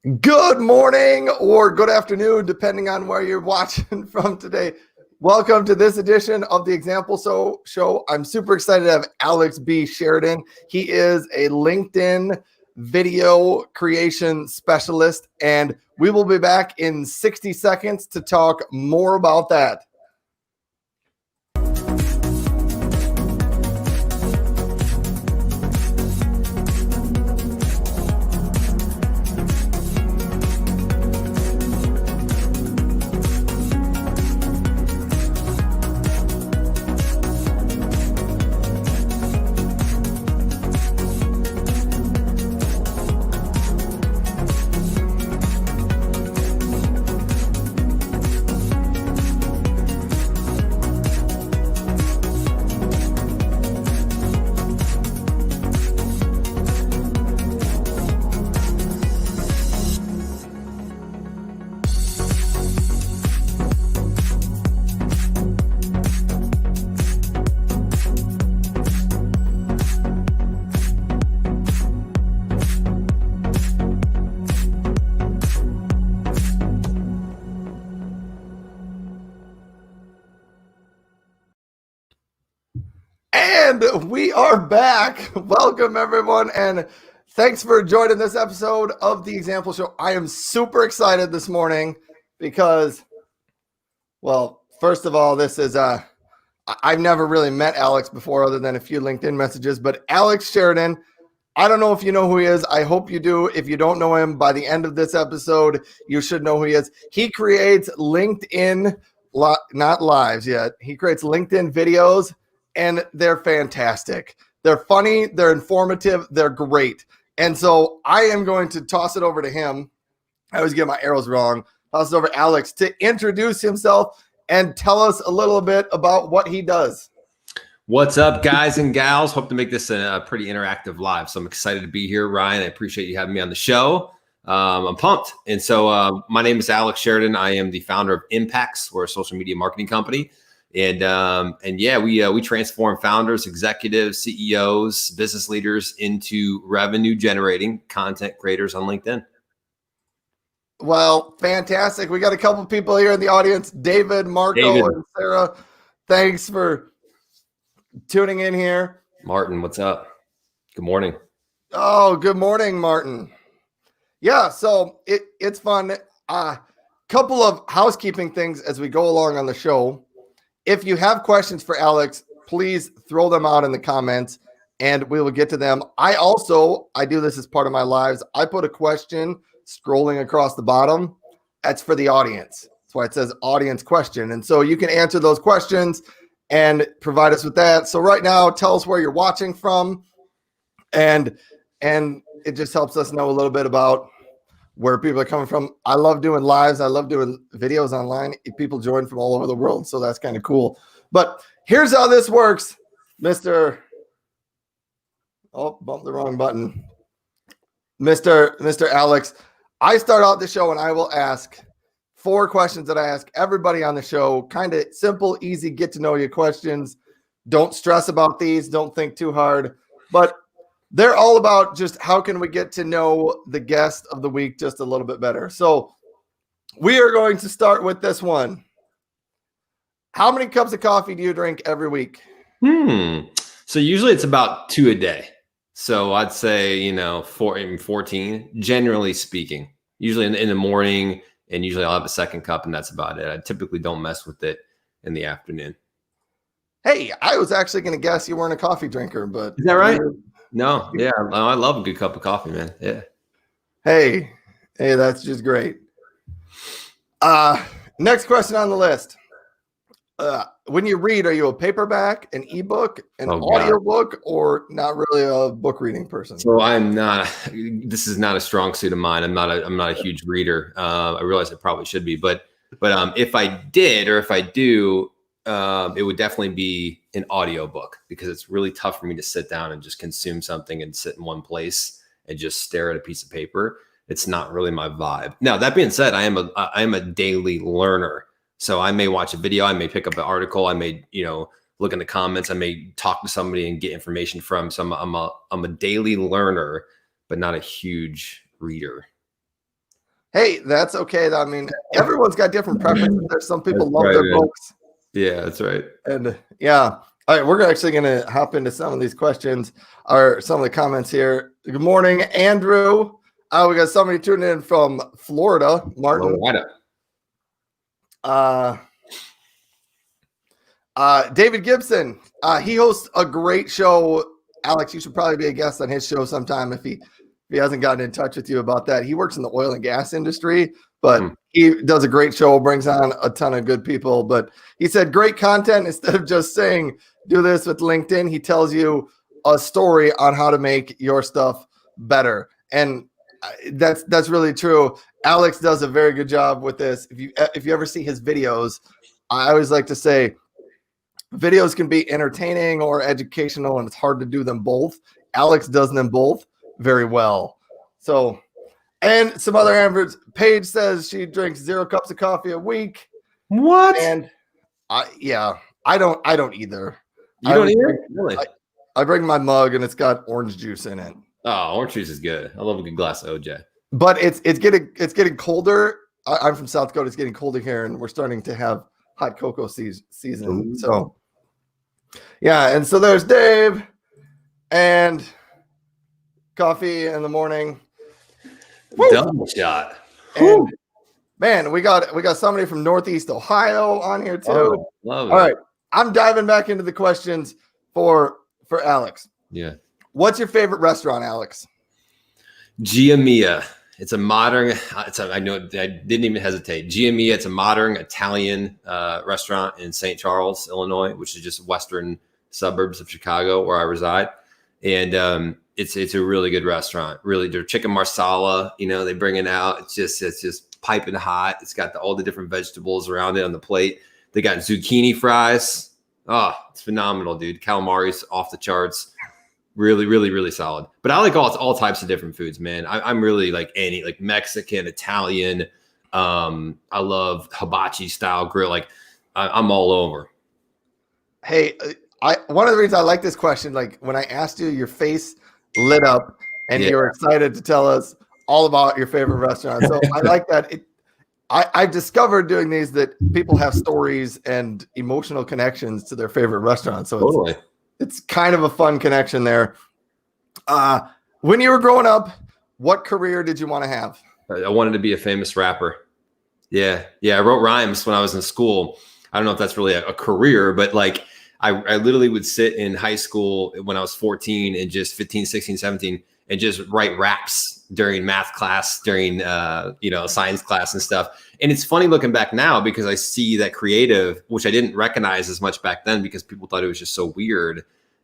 Good morning or good afternoon, depending on where you're watching from today. Welcome to this edition of the Example Show. I'm super excited to have Alex B. Sheridan. He is a LinkedIn video creation specialist, and we will be back in 60 seconds to talk more about that. And we are back. Welcome, everyone, and thanks for joining this episode of the Example Show. I am super excited this morning because, well, first of all, this is I've never really met Alex before other than a few LinkedIn messages, but Alex Sheridan, I don't know if you know who he is. I hope you do. If you don't know him, by the end of this episode, you should know who he is. He creates LinkedIn, not lives yet. He creates LinkedIn videos, and they're fantastic. They're funny, they're informative, they're great. And so I am going to toss it over to him. I always get my arrows wrong. Toss it over to Alex to introduce himself and tell us a little bit about what he does. What's up, guys and gals? Hope to make this a pretty interactive live. So I'm excited to be here, Ryan. I appreciate you having me on the show. I'm pumped. And so my name is Alex Sheridan. I am the founder of Impacts. We're a social media marketing company. And yeah, we transform founders, executives, CEOs, business leaders into revenue generating content creators on LinkedIn. Well, fantastic. We got a couple people here in the audience, David, Marco, and Sarah. Thanks for tuning in here. Martin, what's up? Good morning. Oh, good morning, Martin. Yeah, so it's fun. Couple of housekeeping things as we go along on the show. If you have questions for Alex, please throw them out in the comments and we will get to them. I do this as part of my lives. I put a question scrolling across the bottom. That's for the audience. That's why it says audience question. And so you can answer those questions and provide us with that. So right now, tell us where you're watching from. And it just helps us know a little bit about where people are coming from. I love doing lives. I love doing videos online. People join from all over the world, so that's kind of cool. But here's how this works, Mr. Oh, bumped the wrong button. Mr. Alex, I start out the show and I will ask 4 questions that I ask everybody on the show. Kind of simple, easy, get to know you questions. Don't stress about these. Don't think too hard. But they're all about just how can we get to know the guest of the week just a little bit better. So we are going to start with this one. How many cups of coffee do you drink every week? So usually it's about 2 a day. So I'd say, 14, generally speaking. Usually in the morning, and usually I'll have a second cup, and that's about it. I typically don't mess with it in the afternoon. Hey, I was actually going to guess you weren't a coffee drinker, but is that right? No, yeah, I love a good cup of coffee, man. Yeah. Hey, that's just great. Next question on the list. When you read, are you a paperback, an ebook, an audiobook, or not really a book reading person? So I'm not. This is not a strong suit of mine. I'm not a huge reader. I realize I probably should be, but if I did or if I do, it would definitely be an audiobook because it's really tough for me to sit down and just consume something and sit in one place and just stare at a piece of paper. It's not really my vibe. Now, that being said, I am a daily learner. So I may watch a video, I may pick up an article, I may, look in the comments, I may talk to somebody and get information from. So I'm a daily learner, but not a huge reader. Hey, that's okay. I mean, everyone's got different preferences. There's some people love their man. books. Yeah, that's right. And yeah. All right, we're actually going to hop into some of these questions or some of the comments here. Good morning, Andrew. We got somebody tuning in from Florida, Martin. David Gibson. He hosts a great show. Alex, you should probably be a guest on his show sometime if he hasn't gotten in touch with you about that. He works in the oil and gas industry, but he does a great show, brings on a ton of good people. But he said great content. Instead of just saying do this with LinkedIn, he tells you a story on how to make your stuff better. And that's really true. Alex does a very good job with this. If you ever see his videos, I always like to say videos can be entertaining or educational, and it's hard to do them both. Alex does them both very well. So, and some other answers. Paige says she drinks 0 cups of coffee a week. What? And I don't either. You don't either? Really? I bring my mug and it's got orange juice in it. Oh, orange juice is good. I love a good glass of OJ. But it's getting colder. I'm from South Dakota. It's getting colder here, and we're starting to have hot cocoa season. Ooh. So yeah, and so there's Dave and coffee in the morning. Double shot. And man, we got somebody from Northeast Ohio on here too. Oh, love it. All right, I'm diving back into the questions for Alex. Yeah. What's your favorite restaurant, Alex? Gia Mia. It's a modern. I know. I didn't even hesitate. Gia Mia. It's a modern Italian restaurant in St. Charles, Illinois, which is just western suburbs of Chicago, where I reside. And it's a really good restaurant. Really, their chicken marsala. They bring it out. It's just piping hot. It's got all the different vegetables around it on the plate. They got zucchini fries. Oh, it's phenomenal, dude. Calamari's off the charts. Really, really, really solid. But I like all types of different foods, man. I'm really like Mexican, Italian. I love hibachi style grill. Like I'm all over. Hey, one of the reasons I like this question, like when I asked you, your face lit up and you were excited to tell us all about your favorite restaurant. So I like that. I've discovered doing these that people have stories and emotional connections to their favorite restaurant. So totally. It's kind of a fun connection there. When you were growing up, what career did you want to have? I wanted to be a famous rapper. Yeah. I wrote rhymes when I was in school. I don't know if that's really a career, but like I literally would sit in high school when I was 14 and just 15, 16, 17 and just write raps during math class, during science class and stuff. And it's funny looking back now because I see that creative, which I didn't recognize as much back then because people thought it was just so weird.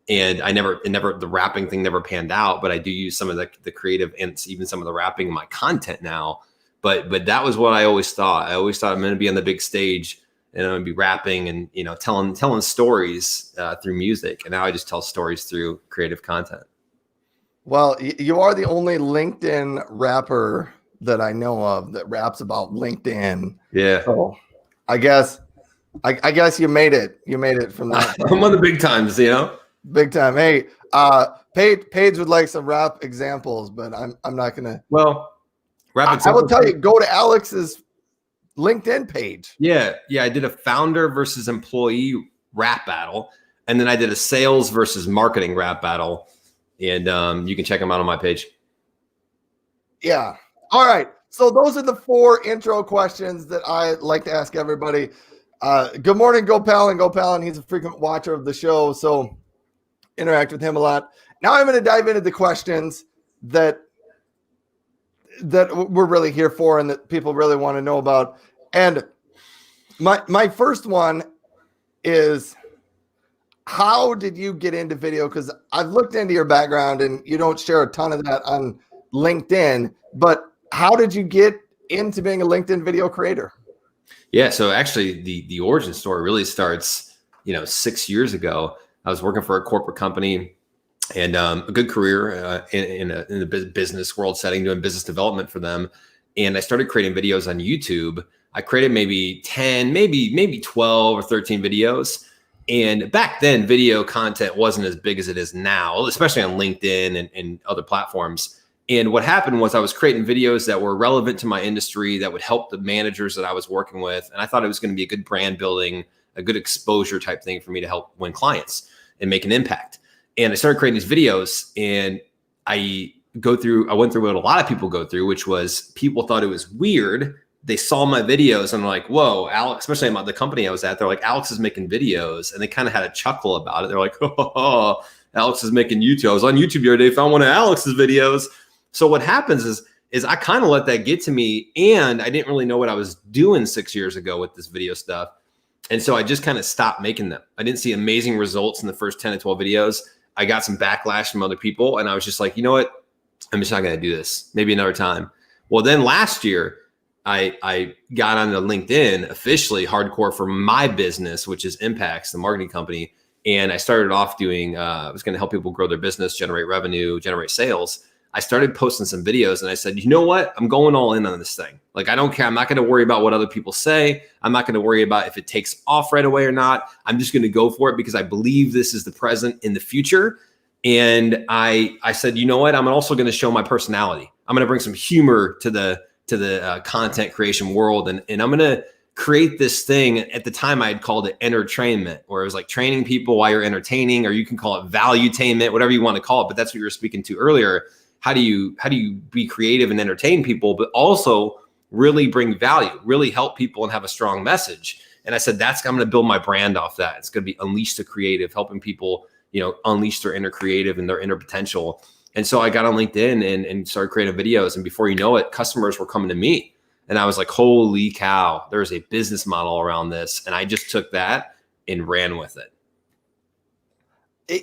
And the rapping thing never panned out, but I do use some of the creative and even some of the rapping in my content now. But that was what I always thought. I always thought I'm going to be on the big stage and I'm going to be rapping and, telling stories through music. And now I just tell stories through creative content. Well, you are the only LinkedIn rapper that I know of that raps about LinkedIn. Yeah. So I guess you made it. You made it from that. I'm on the big times, Big time. Hey, Paige would like some rap examples, but I'm not gonna. Well, I will tell you, go to Alex's LinkedIn page. Yeah. I did a founder versus employee rap battle, and then I did a sales versus marketing rap battle. And you can check them out on my page. Yeah. All right. So those are the 4 intro questions that I like to ask everybody. Good morning, Gopal. He's a frequent watcher of the show, so interact with him a lot. Now I'm going to dive into the questions that we're really here for and that people really want to know about. And my first one is, how did you get into video? Because I've looked into your background and you don't share a ton of that on LinkedIn, but how did you get into being a LinkedIn video creator? Yeah. So actually the origin story really starts, 6 years ago. I was working for a corporate company and a good career in the business world setting, doing business development for them. And I started creating videos on YouTube. I created maybe 10, maybe 12 or 13 videos. And back then, video content wasn't as big as it is now, especially on LinkedIn and other platforms. And what happened was I was creating videos that were relevant to my industry that would help the managers that I was working with. And I thought it was going to be a good brand building, a good exposure type thing for me to help win clients and make an impact. And I started creating these videos, and I went through what a lot of people go through, which was people thought it was weird. They saw my videos and were like, whoa, Alex, especially about the company I was at, they're like, Alex is making videos. And they kind of had a chuckle about it. They're like, oh, Alex is making YouTube. I was on YouTube the other day, found one of Alex's videos. So what happens is I kind of let that get to me, and I didn't really know what I was doing 6 years ago with this video stuff. And so I just kind of stopped making them. I didn't see amazing results in the first 10 to 12 videos. I got some backlash from other people, and I was just like, you know what? I'm just not going to do this. Maybe another time. Well, then last year, I got onto LinkedIn officially hardcore for my business, which is Impacts, the marketing company. And I started off doing, I was going to help people grow their business, generate revenue, generate sales. I started posting some videos, and I said, you know what? I'm going all in on this thing. Like, I don't care. I'm not going to worry about what other people say. I'm not going to worry about if it takes off right away or not. I'm just going to go for it because I believe this is the present in the future. And I said, you know what? I'm also going to show my personality. I'm going to bring some humor to the content creation world. And I'm going to create this thing. At the time, I had called it entertainment, where it was like training people while you're entertaining, or you can call it valuetainment, whatever you want to call it. But that's what you were speaking to earlier. How do you be creative and entertain people, but also really bring value, really help people and have a strong message? And I said, I'm going to build my brand off that. It's going to be Unleash the Creative, helping people, unleash their inner creative and their inner potential. And so I got on LinkedIn and started creating videos. And before you know it, customers were coming to me. And I was like, holy cow, there's a business model around this. And I just took that and ran with it.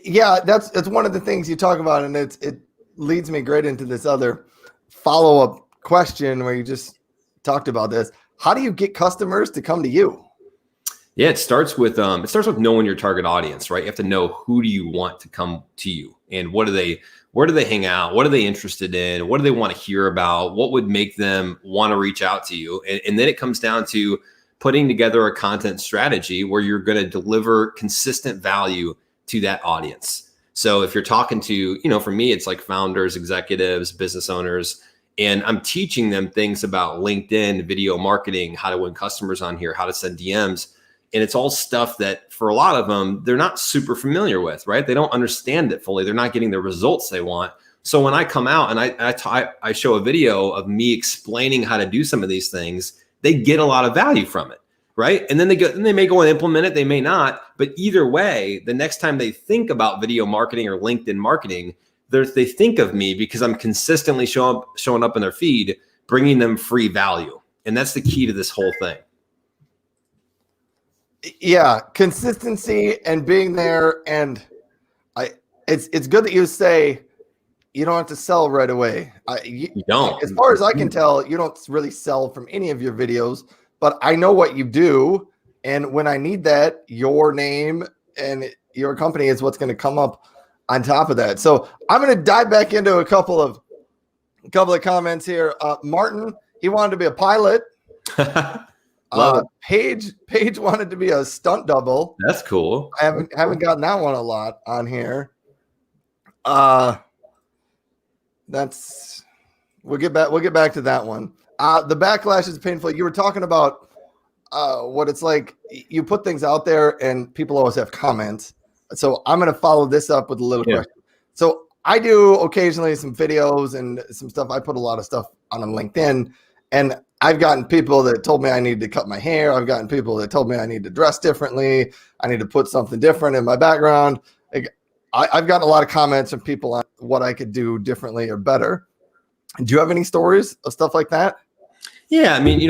Yeah, that's one of the things you talk about. And it leads me great into this other follow-up question where you just talked about this. How do you get customers to come to you? Yeah, it starts with knowing your target audience, right? You have to know, who do you want to come to you, and where do they hang out? What are they interested in? What do they want to hear about? What would make them want to reach out to you? And then it comes down to putting together a content strategy where you're going to deliver consistent value to that audience. So if you're talking to, for me, it's like founders, executives, business owners, and I'm teaching them things about LinkedIn, video marketing, how to win customers on here, how to send DMs. And it's all stuff that for a lot of them, they're not super familiar with, right? They don't understand it fully. They're not getting the results they want. So when I come out and I show a video of me explaining how to do some of these things, they get a lot of value from it. Right. And then they may go and implement it. They may not. But either way, the next time they think about video marketing or LinkedIn marketing, they think of me because I'm consistently showing up in their feed, bringing them free value. And that's the key to this whole thing. Yeah. Consistency and being there. And it's good that you say you don't have to sell right away. You don't. As far as I can tell, you don't really sell from any of your videos. But I know what you do, and when I need that, your name and your company is what's going to come up on top of that. So I'm going to dive back into a couple of comments here. Martin, he wanted to be a pilot. Paige wanted to be a stunt double. That's cool. I haven't gotten that one a lot on here. We'll get back to that one. The backlash is painful. You were talking about what it's like. You put things out there and people always have comments. So I'm going to follow this up with a little question. So I do occasionally some videos and some stuff. I put a lot of stuff on LinkedIn, and I've gotten people that told me I need to cut my hair. I've gotten people that told me I need to dress differently. I need to put something different in my background. I've gotten a lot of comments from people on what I could do differently or better. Do you have any stories of stuff like that? Yeah, I mean,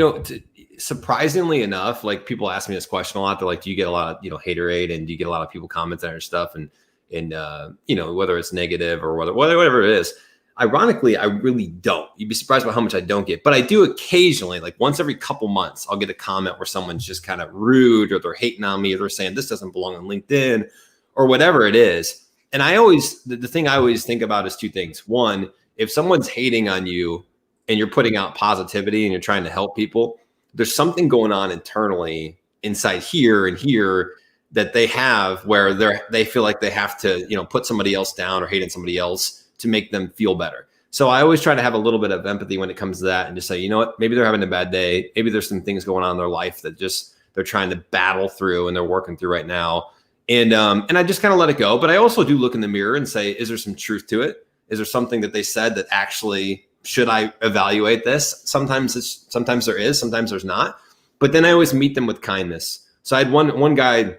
surprisingly enough, like, people ask me this question a lot. They're like, do you get a lot of, haterade, and do you get a lot of people commenting on your stuff, and whether it's negative or whatever it is? Ironically, I really don't. You'd be surprised by how much I don't get, but I do occasionally, like once every couple months, I'll get a comment where someone's just kind of rude, or they're hating on me, or they're saying this doesn't belong on LinkedIn, or whatever it is. And the thing I always think about is two things. One, if someone's hating on you and you're putting out positivity and you're trying to help people, there's something going on internally inside here and here that they have where they feel like they have to, put somebody else down or hate on somebody else to make them feel better. So I always try to have a little bit of empathy when it comes to that and just say, you know what, maybe they're having a bad day. Maybe there's some things going on in their life that just they're trying to battle through and they're working through right now. And I just kind of let it go. But I also do look in the mirror and say, is there some truth to it? Is there something that they said that actually, should I evaluate this? Sometimes there is, sometimes there's not. But then I always meet them with kindness. So I had one guy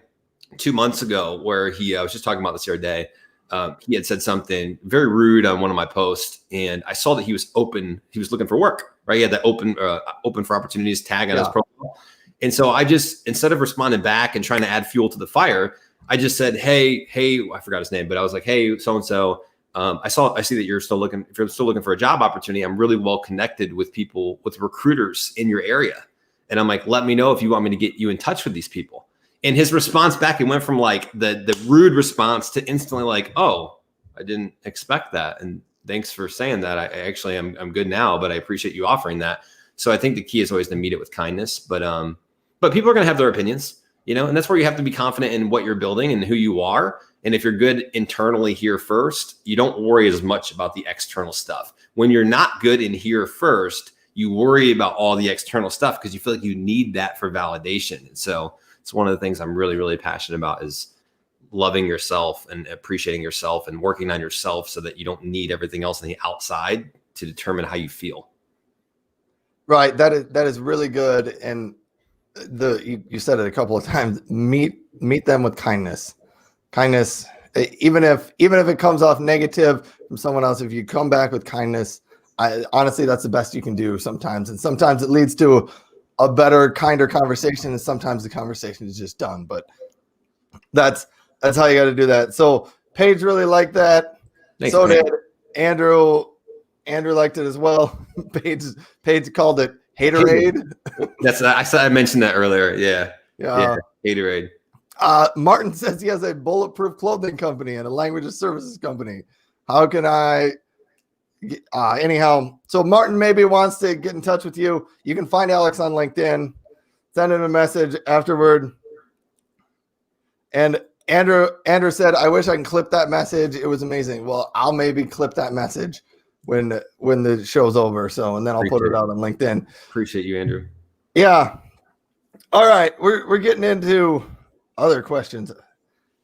2 months ago where I was just talking about this the other day. He had said something very rude on one of my posts, and I saw that he was open. He was looking for work, right? He had that open for opportunities tag on his profile. And so I just, instead of responding back and trying to add fuel to the fire, I just said, hey, I forgot his name, but I was like, hey, so-and-so, I see that you're still looking, if you're still looking for a job opportunity, I'm really well connected with people, with recruiters in your area. And I'm like, let me know if you want me to get you in touch with these people. And his response back, it went from like the rude response to instantly like, oh, I didn't expect that. And thanks for saying that. I'm good now, but I appreciate you offering that. So I think the key is always to meet it with kindness, but people are going to have their opinions, and that's where you have to be confident in what you're building and who you are. And if you're good internally here first, you don't worry as much about the external stuff. When you're not good in here first, you worry about all the external stuff because you feel like you need that for validation. And so it's one of the things I'm really, really passionate about is loving yourself and appreciating yourself and working on yourself so that you don't need everything else on the outside to determine how you feel. Right. That is really good. And you said it a couple of times, meet them with kindness. Kindness, even if it comes off negative from someone else, if you come back with kindness, honestly, that's the best you can do sometimes. And sometimes it leads to a better, kinder conversation. And sometimes the conversation is just done, but that's how you got to do that. So Paige really liked that. Thanks, so man. did Andrew. Andrew liked it as well. Paige called it Haterade. I mentioned that earlier. Yeah. Haterade. Martin says he has a bulletproof clothing company and a language services company. How can I? Anyhow, so Martin maybe wants to get in touch with you. You can find Alex on LinkedIn. Send him a message afterward. And Andrew said, "I wish I can clip that message. It was amazing." Well, I'll maybe clip that message when the show's over. So, and then I'll put it out on LinkedIn. Appreciate you, Andrew. Yeah. All right, we're getting into other questions.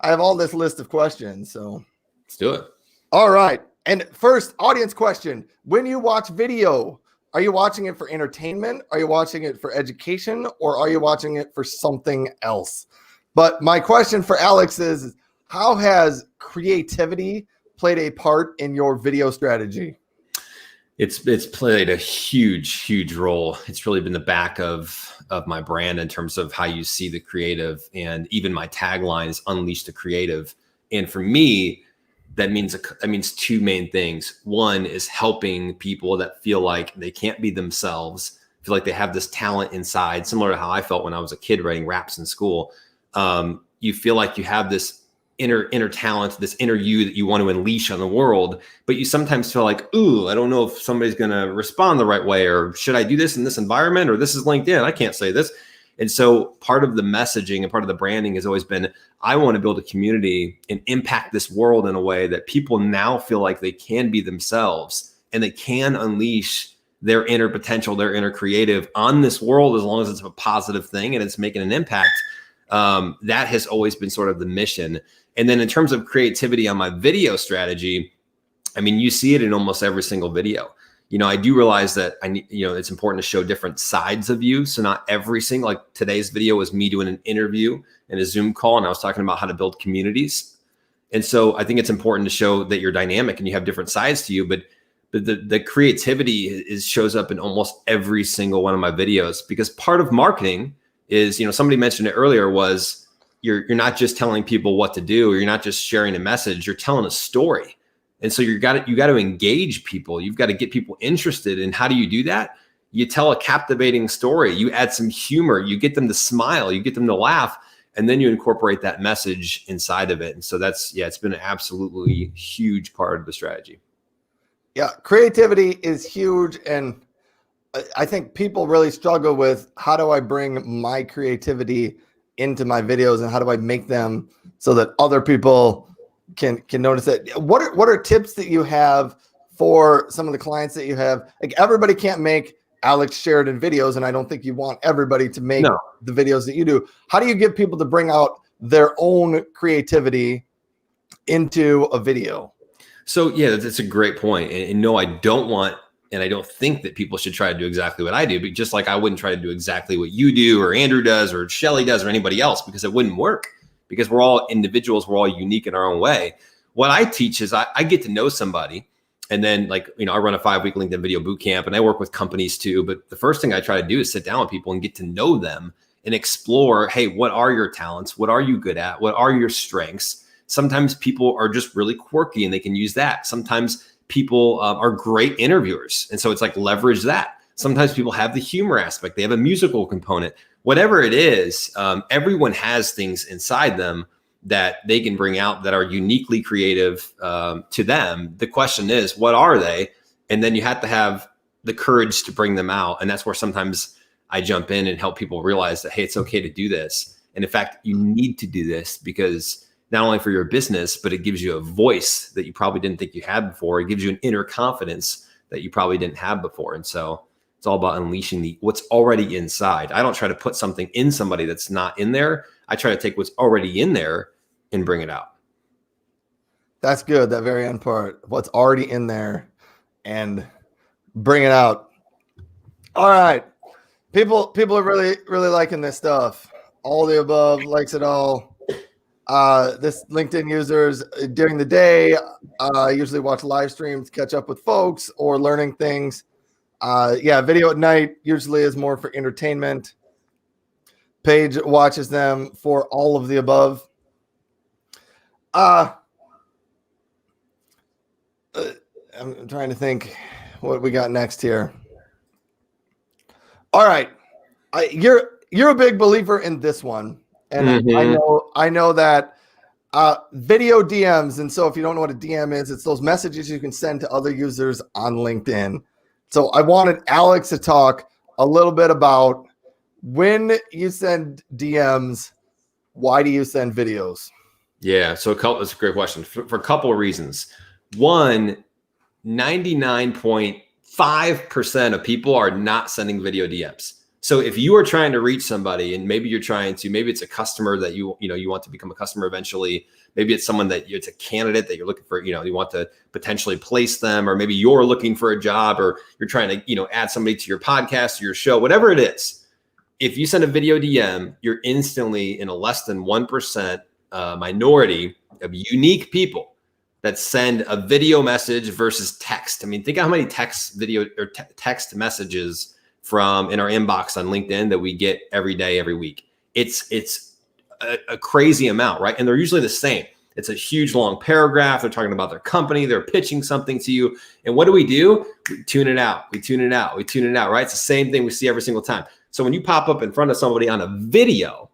I have all this list of questions, so let's do it. All right. And first, audience question. When you watch video, are you watching it for entertainment? Are you watching it for education? Or are you watching it for something else? But my question for Alex is, how has creativity played a part in your video strategy? It's played a huge role. It's really been the back of my brand in terms of how you see the creative, and even my tagline is unleash the creative. And for me, that means two main things. One is helping people that feel like they can't be themselves, feel like they have this talent inside, similar to how I felt when I was a kid writing raps in school. You feel like you have this inner talent, this inner you that you want to unleash on the world, but you sometimes feel like, ooh, I don't know if somebody's going to respond the right way, or should I do this in this environment, or this is LinkedIn, I can't say this. And so part of the messaging and part of the branding has always been, I want to build a community and impact this world in a way that people now feel like they can be themselves and they can unleash their inner potential, their inner creative on this world, as long as it's a positive thing and it's making an impact. That has always been sort of the mission. And then in terms of creativity on my video strategy, I mean, you see it in almost every single video. I do realize that it's important to show different sides of you. So not every single, like today's video was me doing an interview and a Zoom call, and I was talking about how to build communities. And so I think it's important to show that you're dynamic and you have different sides to you, but the creativity shows up in almost every single one of my videos, because part of marketing is, somebody mentioned it earlier, was you're not just telling people what to do, or you're not just sharing a message, you're telling a story. And so you got to engage people. You've got to get people interested. And how do you do that? You tell a captivating story. You add some humor. You get them to smile. You get them to laugh. And then you incorporate that message inside of it. And so it's been an absolutely huge part of the strategy. Yeah, creativity is huge. And I think people really struggle with, how do I bring my creativity into my videos, and how do I make them so that other people can notice it? What are tips that you have for some of the clients that you have? Like everybody can't make Alex Sheridan videos, and I don't think you want everybody to make the videos that you do. How do you get people to bring out their own creativity into a video? So yeah, that's a great point. And no, I don't want, and I don't think that people should try to do exactly what I do, but just like I wouldn't try to do exactly what you do or Andrew does or Shelly does or anybody else, because it wouldn't work, because we're all individuals. We're all unique in our own way. What I teach is I get to know somebody, and then like, you know, I run a 5-week LinkedIn video boot camp, and I work with companies too. But the first thing I try to do is sit down with people and get to know them and explore, hey, what are your talents? What are you good at? What are your strengths? Sometimes people are just really quirky and they can use that. Sometimes people are great interviewers. And so it's like leverage that. Sometimes people have the humor aspect. They have a musical component. Whatever it is, everyone has things inside them that they can bring out that are uniquely creative to them. The question is, what are they? And then you have to have the courage to bring them out. And that's where sometimes I jump in and help people realize that, hey, it's okay to do this. And in fact, you need to do this because not only for your business, but it gives you a voice that you probably didn't think you had before. It gives you an inner confidence that you probably didn't have before. And so it's all about unleashing what's already inside. I don't try to put something in somebody that's not in there. I try to take what's already in there and bring it out. That's good. That very end part, what's already in there and bring it out. All right. People are really liking this stuff. All the above, likes it all. This LinkedIn users during the day, usually watch live streams, catch up with folks or learning things. Video at night usually is more for entertainment. Paige watches them for all of the above. I'm trying to think what we got next here. All right. You're a big believer in this one. And I know that video DMs. And so if you don't know what a DM is, it's those messages you can send to other users on LinkedIn. So I wanted Alex to talk a little bit about when you send DMs, why do you send videos? Yeah. So that's a great question for a couple of reasons. One, 99.5% of people are not sending video DMs. So if you are trying to reach somebody and maybe it's a customer that you want to become a customer eventually, maybe it's someone that it's a candidate that you're looking for, you want to potentially place them, or maybe you're looking for a job, or you're trying to, add somebody to your podcast or your show, whatever it is. If you send a video DM, you're instantly in a less than 1% minority of unique people that send a video message versus text. I mean, think how many text messages from in our inbox on LinkedIn that we get every day, every week. It's a crazy amount, right? And they're usually the same. It's a huge long paragraph. They're talking about their company. They're pitching something to you. And what do? We tune it out. We tune it out, right? It's the same thing we see every single time. So when you pop up in front of somebody on a video,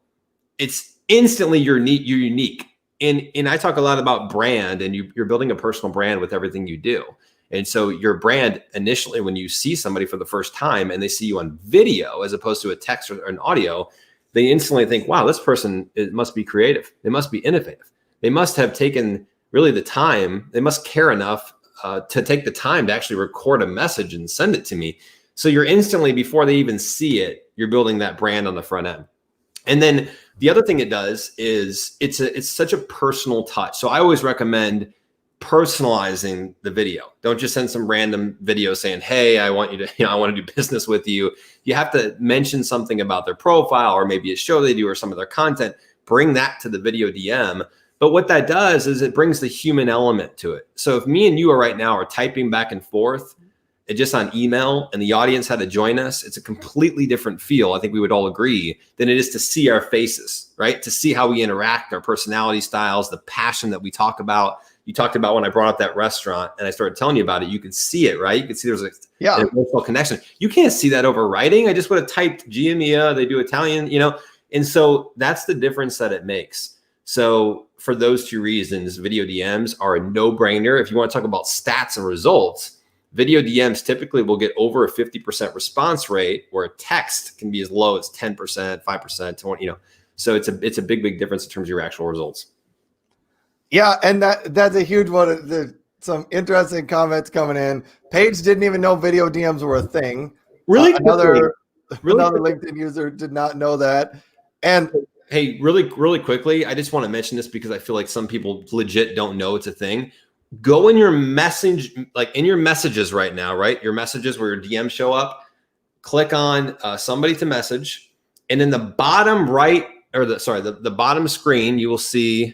it's instantly you're unique. And I talk a lot about brand, and you're building a personal brand with everything you do. And so your brand initially, when you see somebody for the first time and they see you on video as opposed to a text or an audio, they instantly think, wow, this person must be creative. They must be innovative. They must have taken really the time. They must care enough to take the time to actually record a message and send it to me. So you're instantly, before they even see it, you're building that brand on the front end. And then the other thing it does is it's such a personal touch. So I always recommend personalizing the video. Don't just send some random video saying, hey, I want you to, I want to do business with you. You have to mention something about their profile, or maybe a show they do, or some of their content. Bring that to the video DM. But what that does is it brings the human element to it. So if me and you right now are typing back and forth, just on email, and the audience had to join us, it's a completely different feel. I think we would all agree than it is to see our faces, right? To see how we interact, our personality styles, the passion that we talk about. You talked about when I brought up that restaurant and I started telling you about it, you could see it, right? You could see there's an emotional connection. You can't see that over writing. I just would have typed Gia Mia, they do Italian, and so that's the difference that it makes. So for those two reasons, video DMs are a no-brainer. If you want to talk about stats and results, video DMs typically will get over a 50% response rate, where a text can be as low as 10%, 5%, 20, So it's a big difference in terms of your actual results. Yeah, and that's a huge one. some interesting comments coming in. Paige didn't even know video DMs were a thing. Really, another LinkedIn user did not know that. And hey, really quickly, I just want to mention this because I feel like some people legit don't know it's a thing. Go in your message, like in your messages right now, right? Your messages where your DMs show up. Click on somebody to message, and in the bottom right, or the bottom screen, you will see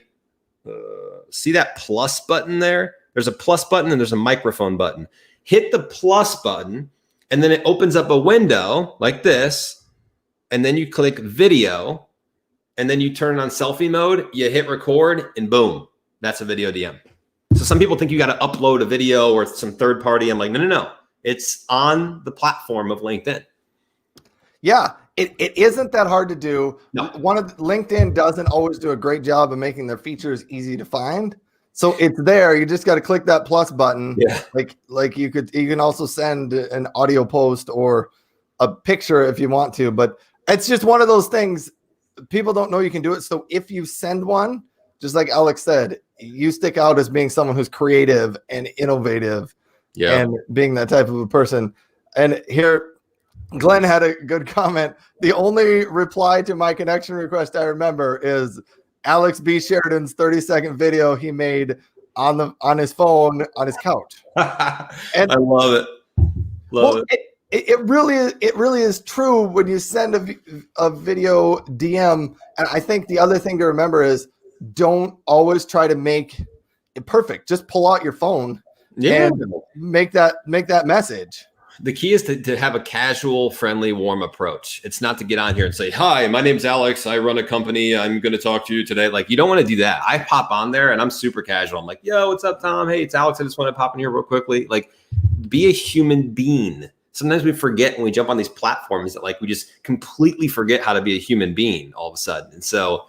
that plus button there. There's a plus button and there's a microphone button. Hit the plus button, and then it opens up a window like this, and then you click video, and then you turn it on selfie mode. You hit record, and boom, that's a video DM. So some people think you got to upload a video or some third party. I'm like, no. It's on the platform of LinkedIn. Yeah, it isn't that hard to do. No. LinkedIn doesn't always do a great job of making their features easy to find. So it's there. You just got to click that plus button. Yeah. Like you can also send an audio post or a picture if you want to, but it's just one of those things. People don't know you can do it. So if you send one, just like Alex said, you stick out as being someone who's creative and innovative. Yeah. And being that type of a person. And here, Glenn had a good comment. The only reply to my connection request I remember is Alex B. Sheridan's 30-second video he made on his phone on his couch. And I love it. Love it. It really is true when you send a video DM. And I think the other thing to remember is don't always try to make it perfect. Just pull out your phone. Yeah, and make that message. The key is to have a casual, friendly, warm approach. It's not to get on here and say, "Hi, my name's Alex. I run a company. I'm going to talk to you today." Like, you don't want to do that. I pop on there and I'm super casual. I'm like, "Yo, what's up, Tom? Hey, it's Alex. I just want to pop in here real quickly." Like, be a human being. Sometimes we forget when we jump on these platforms that like we just completely forget how to be a human being all of a sudden. And so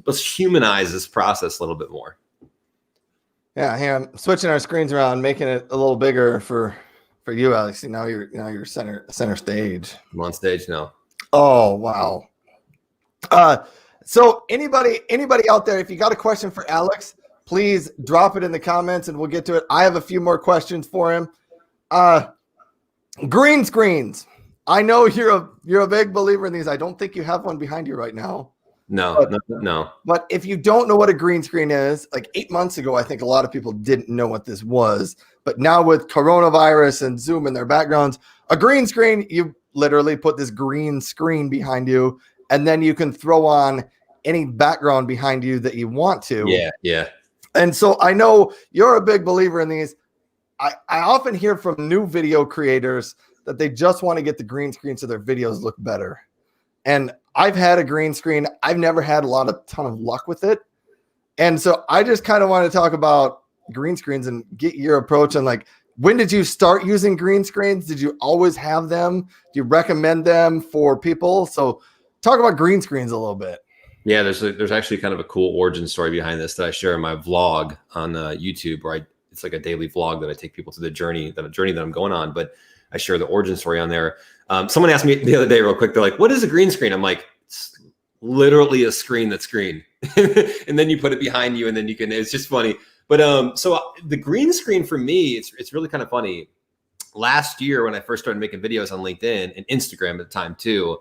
let's humanize this process a little bit more. Yeah, hey, I'm switching our screens around, making it a little bigger for you, Alex. Now you're center stage. I'm on stage now. Oh wow. So anybody out there, if you got a question for Alex, please drop it in the comments and we'll get to it. I have a few more questions for him. Green screens. I know you're a big believer in these. I don't think you have one behind you right now. No. But if you don't know what a green screen is, like 8 months ago, I think a lot of people didn't know what this was. But now with coronavirus and Zoom in their backgrounds, a green screen, you literally put this green screen behind you, and then you can throw on any background behind you that you want to. Yeah. And so I know you're a big believer in these. I often hear from new video creators that they just want to get the green screen so their videos look better. And I've had a green screen. I've never had a ton of luck with it. And so I just kind of want to talk about green screens and get your approach on like, when did you start using green screens? Did you always have them? Do you recommend them for people? So talk about green screens a little bit. Yeah, there's actually kind of a cool origin story behind this that I share in my vlog on YouTube, where it's like a daily vlog that I take people to the journey that I'm going on. But I share the origin story on there. Someone asked me the other day real quick, they're like, "What is a green screen?" I'm like, "It's literally a screen that's green." And then you put it behind you and then it's just funny. But so the green screen for me, it's really kind of funny. Last year when I first started making videos on LinkedIn and Instagram at the time too,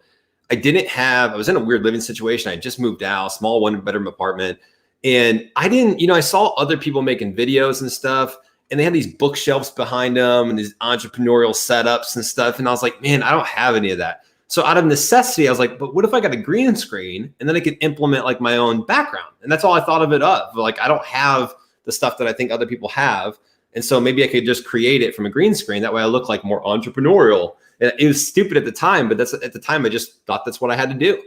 I was in a weird living situation. I just moved out, small 1-bedroom apartment. And I saw other people making videos and stuff, and they had these bookshelves behind them and these entrepreneurial setups and stuff. And I was like, man, I don't have any of that. So out of necessity, I was like, but what if I got a green screen and then I could implement like my own background? And that's all I thought of it of. Like, I don't have the stuff that I think other people have. And so maybe I could just create it from a green screen. That way I look like more entrepreneurial. And it was stupid at the time, but at the time I just thought that's what I had to do.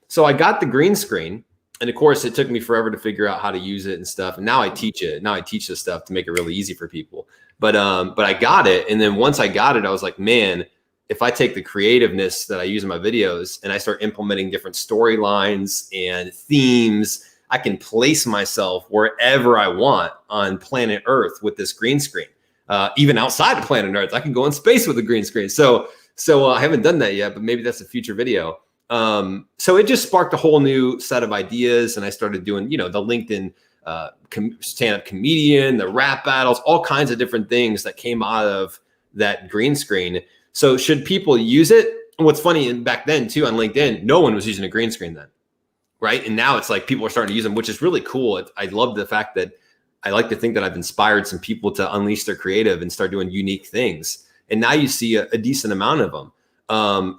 So I got the green screen. And of course, it took me forever to figure out how to use it and stuff. And now I teach it. Now I teach this stuff to make it really easy for people. But I got it. And then once I got it, I was like, man, if I take the creativeness that I use in my videos and I start implementing different storylines and themes, I can place myself wherever I want on planet Earth with this green screen. Even outside of planet Earth, I can go in space with a green screen. So I haven't done that yet, but maybe that's a future video. So it just sparked a whole new set of ideas, and I started doing, the LinkedIn stand-up comedian, the rap battles, all kinds of different things that came out of that green screen. So should people use it? What's funny, and back then too on LinkedIn, no one was using a green screen then, right? And now it's like people are starting to use them, which is really cool. I love the fact that I like to think that I've inspired some people to unleash their creative and start doing unique things. And now you see a decent amount of them.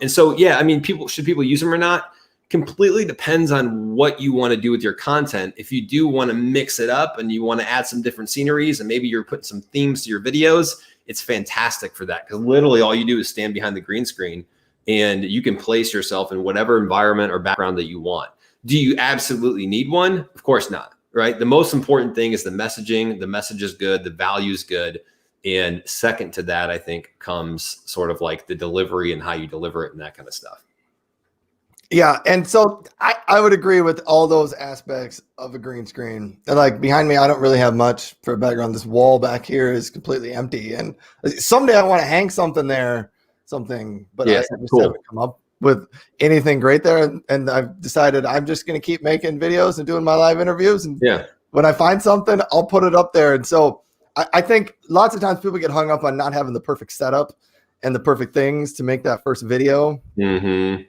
And so, yeah, I mean, should people use them or not? Completely depends on what you want to do with your content. If you do want to mix it up and you want to add some different sceneries and maybe you're putting some themes to your videos, it's fantastic for that. Because literally all you do is stand behind the green screen and you can place yourself in whatever environment or background that you want. Do you absolutely need one? Of course not, right? The most important thing is the messaging. The message is good. The value is good. And second to that, I think, comes sort of like the delivery and how you deliver it and that kind of stuff. Yeah. And so I would agree with all those aspects of a green screen. And like behind me, I don't really have much for a background. This wall back here is completely empty. And someday I want to hang something there, but yeah, I just haven't come up with anything great there. And I've decided I'm just going to keep making videos and doing my live interviews. And when I find something, I'll put it up there. And so I think lots of times people get hung up on not having the perfect setup and the perfect things to make that first video. Mm-hmm.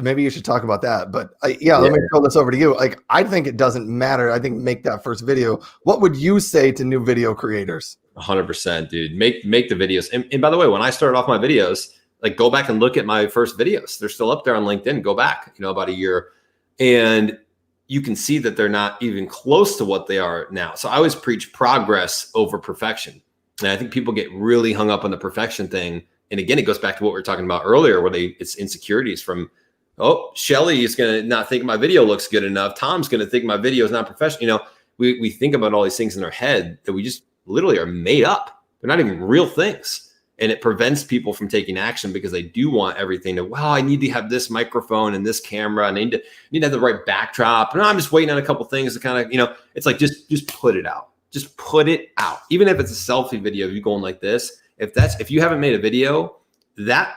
Maybe you should talk about that, but let me throw this over to you. Like, I think it doesn't matter. I think make that first video. What would you say to new video creators? 100%, dude. Make the videos. And by the way, when I started off my videos, like go back and look at my first videos. They're still up there on LinkedIn. Go back, about a year, and you can see that they're not even close to what they are now. So I always preach progress over perfection. And I think people get really hung up on the perfection thing. And again, it goes back to what we were talking about earlier, where it's insecurities from, Shelly is going to not think my video looks good enough. Tom's going to think my video is not professional. We think about all these things in our head that we just literally are made up. They're not even real things. And it prevents people from taking action because they do want everything to, I need to have this microphone and this camera. And I need to have the right backdrop. And I'm just waiting on a couple things to kind of, it's like, just put it out. Just put it out. Even if it's a selfie video, you going like this, if you haven't made a video,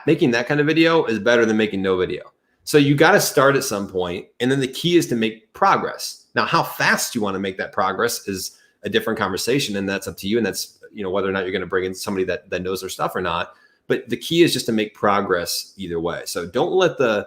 making that kind of video is better than making no video. So you got to start at some point, and then the key is to make progress. Now, how fast you want to make that progress is a different conversation, and that's up to you. And that's, whether or not you're going to bring in somebody that knows their stuff or not. But the key is just to make progress either way. So don't let the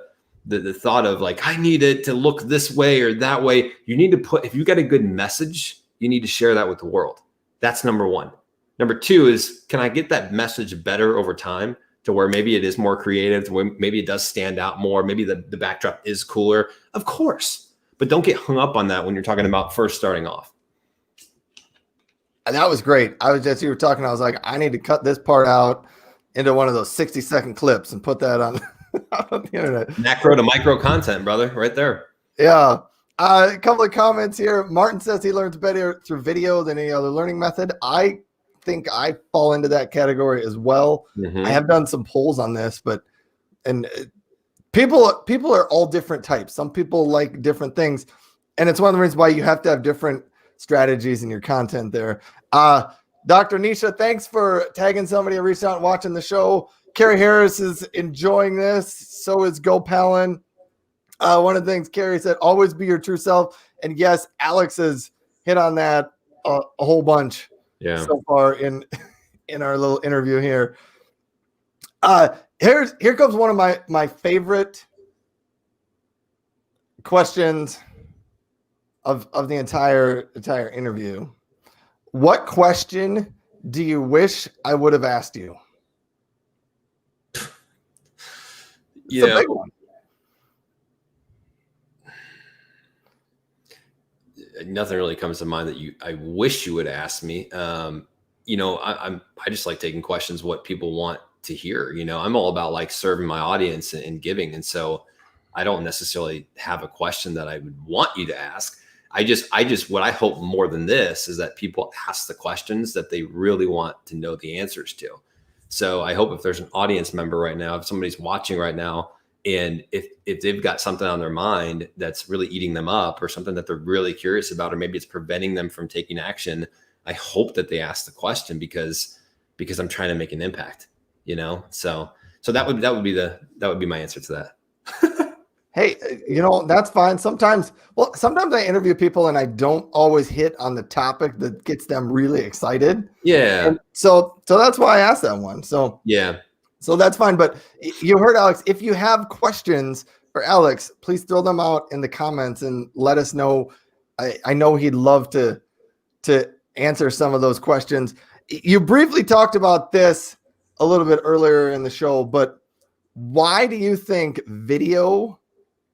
thought of like, I need it to look this way or that way. You need to if you got a good message, you need to share that with the world. That's number one. Number two is, can I get that message better over time? To where maybe it is more creative, to where maybe it does stand out more. Maybe the backdrop is cooler, of course, but don't get hung up on that when you're talking about first starting off. And that was great. You were talking, I was like, I need to cut this part out into one of those 60-second clips and put that on the internet. Macro to micro content, brother, right there. Yeah. A couple of comments here. Martin says he learns better through video than any other learning method. I think I fall into that category as well. Mm-hmm. I have done some polls on this, and people are all different types. Some people like different things, and it's one of the reasons why you have to have different strategies in your content there. Dr. Nisha, thanks for tagging somebody who reached out and watching the show. Carrie Harris is enjoying this. So is Go Palin. One of the things Carrie said, always be your true self. And yes, Alex has hit on that a whole bunch. Yeah. So far in our little interview here. Here comes one of my favorite questions of the entire interview. What question do you wish I would have asked you? It's a big one. Nothing really comes to mind that I wish you would ask me. I just like taking questions, what people want to hear. I'm all about like serving my audience and giving. And so I don't necessarily have a question that I would want you to ask. I just what I hope more than this is that people ask the questions that they really want to know the answers to. So I hope if there's an audience member right now, if somebody's watching right now, and if they've got something on their mind that's really eating them up or something that they're really curious about, or maybe it's preventing them from taking action, I hope that they ask the question because I'm trying to make an impact, So that would be my answer to that. Hey, that's fine. Sometimes I interview people and I don't always hit on the topic that gets them really excited. Yeah. And so that's why I asked that one. So Yeah. So that's fine. But you heard Alex. If you have questions for Alex, please throw them out in the comments and let us know. I know he'd love to answer some of those questions. You briefly talked about this a little bit earlier in the show, but why do you think video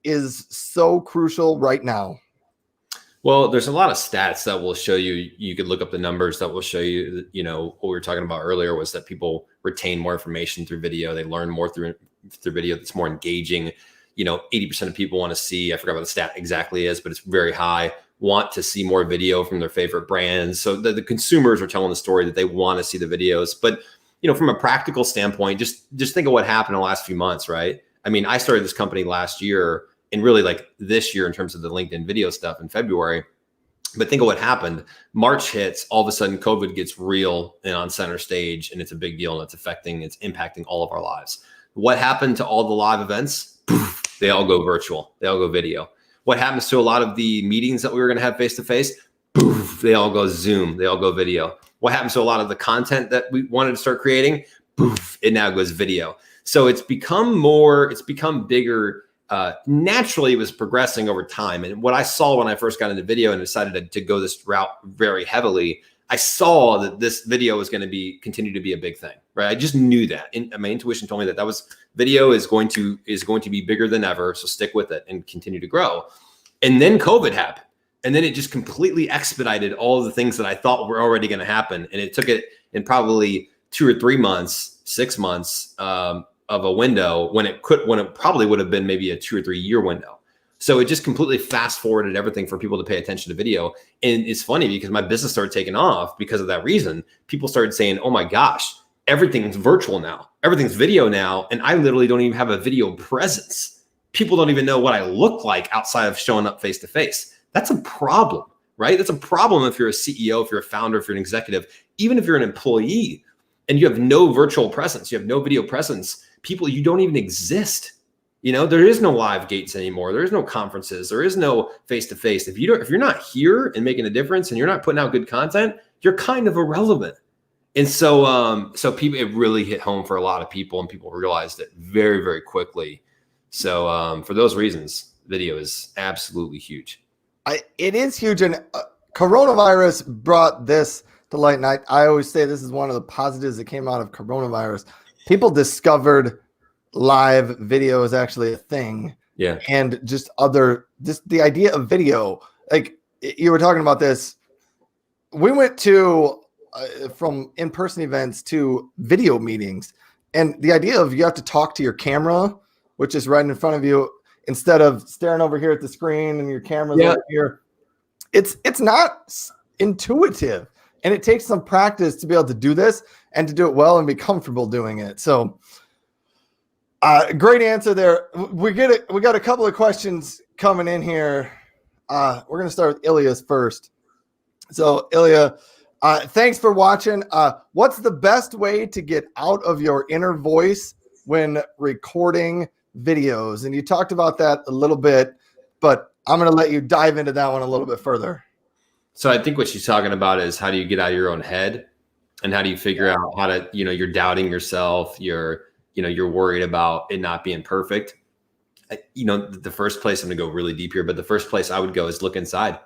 is so crucial right now? Well, there's a lot of stats that will show you. You could look up the numbers that will show you. What we were talking about earlier was that people retain more information through video. They learn more through video that's more engaging. 80% of people want to see. I forgot what the stat exactly is, but it's very high. Want to see more video from their favorite brands. So the consumers are telling the story that they want to see the videos. But from a practical standpoint, just think of what happened in the last few months, right? I mean, I started this company last year. And really like this year in terms of the LinkedIn video stuff in February. But think of what happened. March hits, all of a sudden COVID gets real and on center stage, and it's a big deal, and it's impacting all of our lives. What happened to all the live events? Poof, they all go virtual. They all go video. What happens to a lot of the meetings that we were going to have face-to-face? Poof, they all go Zoom. They all go video. What happens to a lot of the content that we wanted to start creating? Poof, it now goes video. So it's become bigger. Naturally, it was progressing over time. And what I saw when I first got into video and decided to go this route very heavily, I saw that this video was going to continue to be a big thing, right? I just knew that. And my intuition told me that video is going to be bigger than ever. So stick with it and continue to grow. And then COVID happened. And then it just completely expedited all of the things that I thought were already going to happen. And it took it in probably 2 or 3 months, 6 months, of a window when it probably would have been maybe a 2 or 3 year window. So it just completely fast forwarded everything for people to pay attention to video. And it's funny because my business started taking off because of that reason. People started saying, oh my gosh, everything's virtual now. Everything's video now. And I literally don't even have a video presence. People don't even know what I look like outside of showing up face to face. That's a problem, right? That's a problem if you're a CEO, if you're a founder, if you're an executive, even if you're an employee and you have no virtual presence, you have no video presence. People, you don't even exist. There is no live gates anymore. There is no conferences. There is no face-to-face. If you're not here and making a difference and you're not putting out good content, you're kind of irrelevant. And so people, it really hit home for a lot of people, and people realized it very, very quickly. So for those reasons, video is absolutely huge. It is huge. And coronavirus brought this to light. And I always say this is one of the positives that came out of coronavirus. People discovered live video is actually a thing. Yeah. And just the idea of video, like you were talking about this, we went to from in-person events to video meetings, and the idea of you have to talk to your camera, which is right in front of you, instead of staring over here at the screen and your camera's over here. It's not intuitive. And it takes some practice to be able to do this and to do it well and be comfortable doing it. So great answer there. We got a couple of questions coming in here. We're going to start with Ilya's first. So Ilya, thanks for watching. What's the best way to get out of your inner voice when recording videos? And you talked about that a little bit, but I'm going to let you dive into that one a little bit further. So I think what she's talking about is how do you get out of your own head, and how do you figure out how to, you're doubting yourself. You're worried about it not being perfect. The first place, I'm going to go really deep here, but the first place I would go is look inside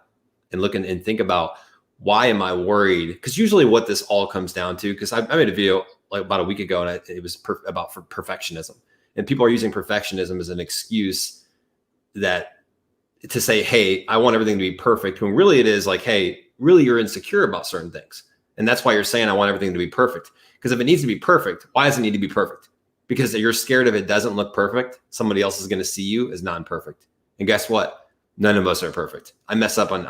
and look and think about, why am I worried? Because usually what this all comes down to, because I made a video like about a week ago, and it was about perfectionism, and people are using perfectionism as an excuse to say, hey, I want everything to be perfect, when really it is like, hey, really you're insecure about certain things. And that's why you're saying, I want everything to be perfect. Because if it needs to be perfect, why does it need to be perfect? Because you're scared if it doesn't look perfect, somebody else is going to see you as non-perfect. And guess what? None of us are perfect. I've messed up on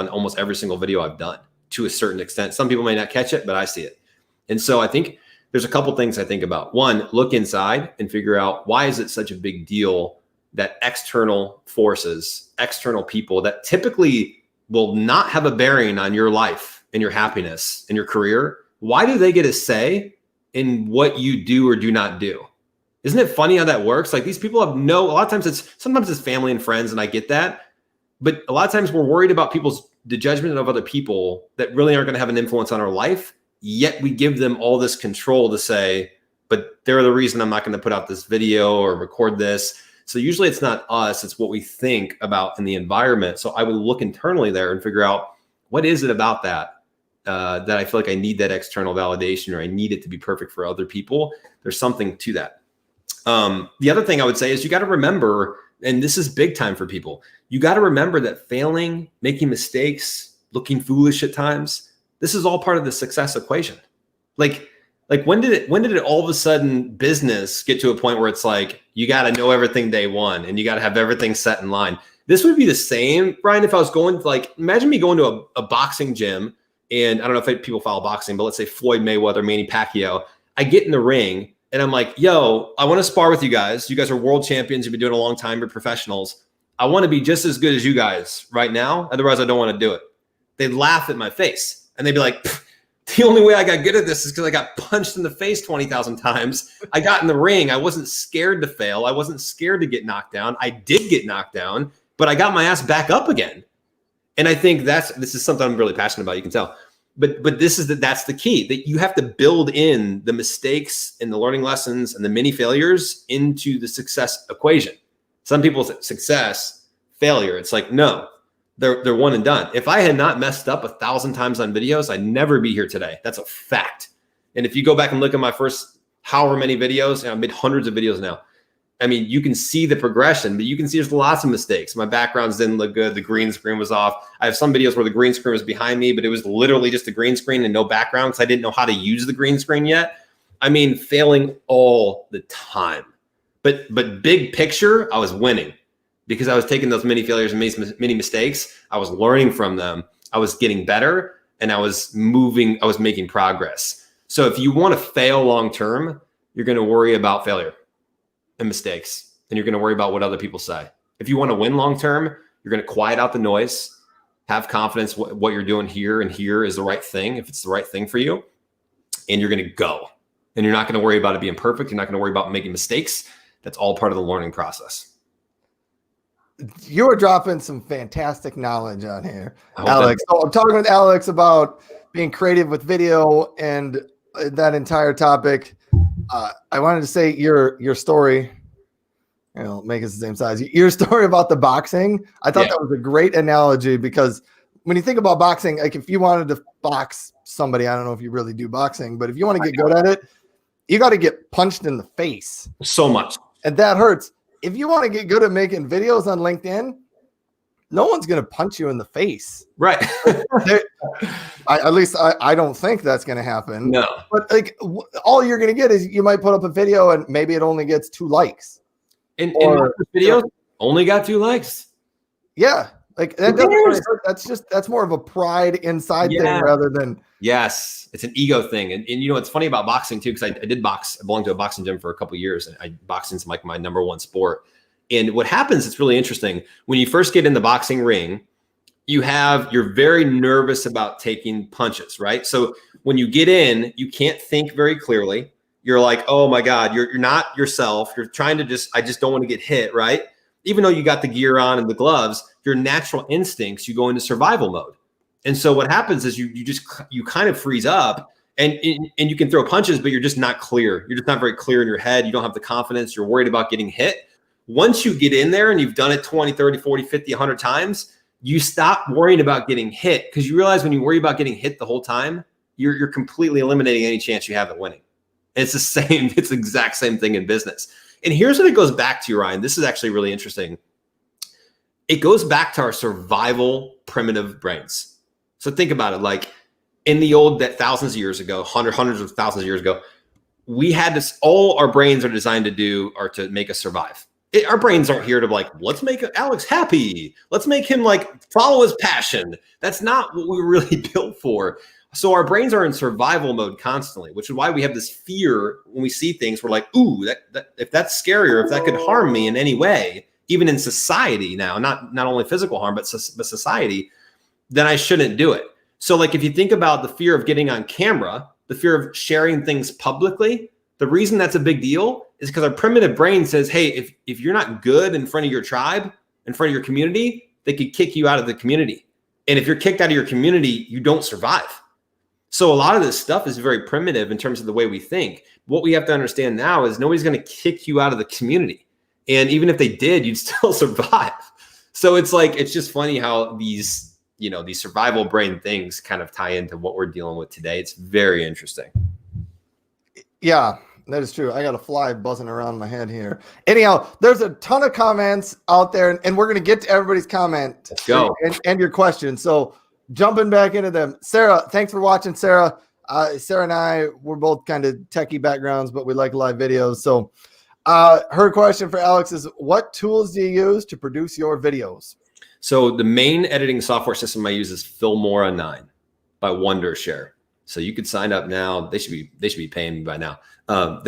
almost every single video I've done to a certain extent. Some people may not catch it, but I see it. And so I think there's a couple things I think about. One, look inside and figure out, why is it such a big deal that external forces, external people that typically will not have a bearing on your life and your happiness and your career, why do they get a say in what you do or do not do? Isn't it funny how that works? Like these people have a lot of times sometimes it's family and friends, and I get that. But a lot of times we're worried about the judgment of other people that really aren't going to have an influence on our life. Yet we give them all this control to say, but they're the reason I'm not going to put out this video or record this. So usually it's not us, it's what we think about in the environment. So I would look internally there and figure out what is it about that that I feel like I need that external validation, or I need it to be perfect for other people. There's something to that. The other thing I would say is you got to remember, and this is big time for people, you got to remember that failing, making mistakes, looking foolish at times, this is all part of the success equation. Like when did it all of a sudden business get to a point where it's like, you got to know everything day one and you got to have everything set in line? This would be the same, Brian, if I was going to, like, imagine me going to a boxing gym, and I don't know if people follow boxing, but let's say Floyd Mayweather, Manny Pacquiao. I get in the ring and I'm like, yo, I want to spar with you guys. You guys are world champions. You've been doing it a long time. You're professionals. I want to be just as good as you guys right now. Otherwise, I don't want to do it. They'd laugh at my face and they'd be like, the only way I got good at this is because I got punched in the face 20,000 times. I got in the ring. I wasn't scared to fail. I wasn't scared to get knocked down. I did get knocked down, but I got my ass back up again. And I think this is something I'm really passionate about. You can tell. But that's the key, that you have to build in the mistakes and the learning lessons and the mini failures into the success equation. Some people's success, failure, it's like, no, they're one and done. If I had not messed up 1,000 times on videos, I'd never be here today. That's a fact. And if you go back and look at my first however many videos, and I've made hundreds of videos now, I mean, you can see the progression, but you can see there's lots of mistakes. My backgrounds didn't look good. The green screen was off. I have some videos where the green screen was behind me, but it was literally just a green screen and no background because I didn't know how to use the green screen yet. I mean, failing all the time. But big picture, I was winning because I was taking those mini failures and many mistakes. I was learning from them. I was getting better, and I was making progress. So if you want to fail long-term, you're going to worry about failure and mistakes, and you're going to worry about what other people say. If you want to win long-term, you're going to quiet out the noise, have confidence what you're doing here and here is the right thing, if it's the right thing for you, and you're going to go. And you're not going to worry about it being perfect. You're not going to worry about making mistakes. That's all part of the learning process. You are dropping some fantastic knowledge on here, Alex. So I'm talking with Alex about being creative with video and that entire topic. I wanted to say your story, make it the same size. Your story about the boxing, I thought that was a great analogy, because when you think about boxing, like if you wanted to box somebody, I don't know if you really do boxing, but if you want to get good at it, you got to get punched in the face so much. And that hurts. If you want to get good at making videos on LinkedIn, no one's going to punch you in the face. Right. At least I don't think that's going to happen. No. But like all you're going to get is you might put up a video and maybe it only gets 2 likes. And my videos only got 2 likes. Yeah. Like that doesn't really hurt. That's more of a pride inside thing rather than. Yes. It's an ego thing. And you know, it's funny about boxing too, because I did box. I belonged to a boxing gym for a couple of years, and boxing's like my number one sport. And what happens, it's really interesting. When you first get in the boxing ring, you're very nervous about taking punches, right? So when you get in, you can't think very clearly. You're like, oh my God, you're not yourself. You're trying to I just don't want to get hit, right? Even though you got the gear on and the gloves, your natural instincts, you go into survival mode. And so what happens is you kind of freeze up, and you can throw punches, but you're just not clear. You're just not very clear in your head. You don't have the confidence. You're worried about getting hit. Once you get in there and you've done it 20, 30, 40, 50, 100 times, you stop worrying about getting hit, because you realize when you worry about getting hit the whole time, you're completely eliminating any chance you have at winning. And it's the exact same thing in business. And here's what it goes back to, Ryan. This is actually really interesting. It goes back to our survival primitive brains. So think about it. Like in the old, that thousands of years ago, hundreds of thousands of years ago, we had this, all our brains are designed to do are to make us survive. Our brains aren't here to let's make Alex happy. Let's make him follow his passion. That's not what we were really built for. So our brains are in survival mode constantly, which is why we have this fear when we see things. We're like, ooh, that if that's scary, or if that could harm me in any way, even in society now, not only physical harm, but society, then I shouldn't do it. So if you think about the fear of getting on camera, the fear of sharing things publicly, The reason that's a big deal is because our primitive brain says, hey, if you're not good in front of your tribe, in front of your community, they could kick you out of the community. And if you're kicked out of your community, you don't survive. So a lot of this stuff is very primitive in terms of the way we think. What we have to understand now is nobody's going to kick you out of the community. And even if they did, you'd still survive. So it's like, it's just funny how these survival brain things kind of tie into what we're dealing with today. It's very interesting. Yeah, that is true. I got a fly buzzing around my head here. Anyhow, there's a ton of comments out there, and we're going to get to everybody's comment. Let's go. And your questions. So jumping back into them. Sarah, thanks for watching, Sarah. Sarah and I, we're both kind of techie backgrounds, but we like live videos. So her question for Alex is, what tools do you use to produce your videos? So the main editing software system I use is Filmora 9 by Wondershare. So you could sign up now. They should be paying me by now. So